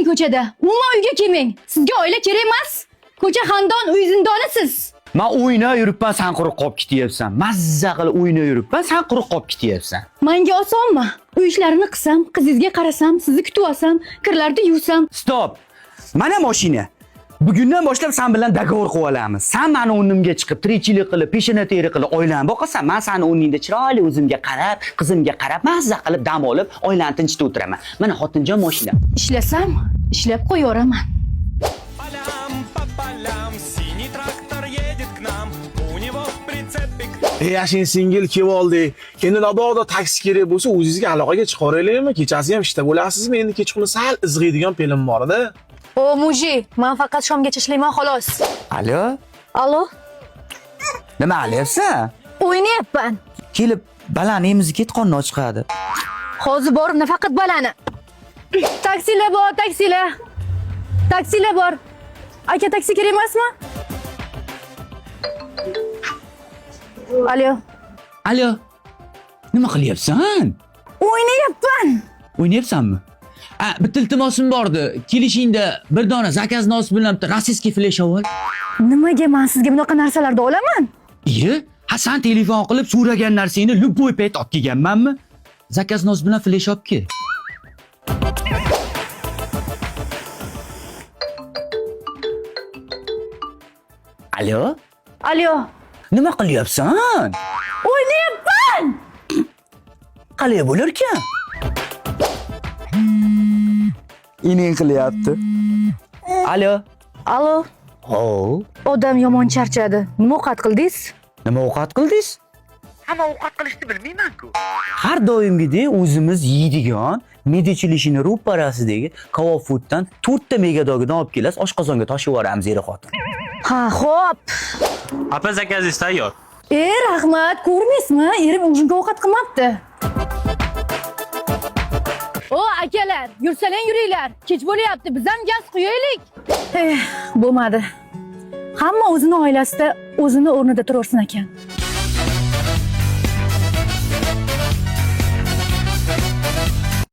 yurmang ko'chada. Umuman uyga kelmang. Sizga oila kerak emas. Ko'cha xandon, uy zindonisiz. Men o'ynab yuribman, sen quruq qolib ketyapsan. Mazza qilib o'ynab yuribman, sen quruq qolib ketyapsan. Menga osonmi? Uy ishlarini qilsam, qizingizga qarasam, sizni kutib olsam, kirlarni yuvsam. Stop. Mana mashina. Bugundan boshlab sen bilan dogovor qilib olamiz. Sen meni o'rnimga chiqib, tirikchilik qilib, peshona teri qilib oilani boqasan, men seni o'rningda chiroyli o'zimga qarab, qizimga qarab, mazza qilib dam olib, oilani tinchitib o'tiraman. Mana xotinjon mashina. Ishlasam, ishlab qo'yaveraman. Синий трактор едет к нам, у него в прицепе. Yashin singil kelib oldik. Endi mabodo taksi kerak bo'lsa, o'zingizga aloqaga chiqaraylikmi? Kechasi ham ishda bo'lasizmi? Endi kechqurun sal izg'iydigan film bor-da. O muji, men faqat shomgacha ishlayman xolos. Alo? Allo? Nima qilyapsan? O'ynayapman. Kelib balani emizni ketqonni chiqadi. Hozir borib nafaqat balani. Taksilar bor, taksilar. Taksilar bor. Aka, taksi kerak emasmi? Alo. Alo. Nima qilyapsan? O'ynayapman. O'ynayapsanmi? Bitta iltimosim bordi. Kelishingda bir dona zakaz nosib bilan bitta rossiyskiy flesh ol. Nimaga men sizga bunaqa narsalarni olaman? Iye, sen telefon qilib so'ragan narsangni luboy payt olib kelganmanmi? Zakaz nosib bilan flesh olib kel. Alo? Alo. Nima qilyapsan? O'ynayapman. Qalay bo'larkan? Ining qilyapti. Alo? Allo. Ho. Odam yomon charchadi. Nima ovqat qildingiz? Nima ovqat qildingiz? Hamma ovqat qilishni bilmayman-ku. Har doimgidek o'zimiz yeydigan Medichilishini ro'parasidagi Cow Fooddan 4 ta megadogidan olib kelasiz, oshqozonga toshib yuboramiz eri xotin. Ha, xo'p. Apa zaказingiz tayyor. Rahmat, ko'rmaysizmi? Erim o'zimga ovqat qilmabdi. O akalar, yursalang yuringlar. Kech bo'lyapti, biz ham gaz qo'yaylik. Bo'lmadi. Hamma o'zini oilasida o'zini o'rnida turaversin ekan.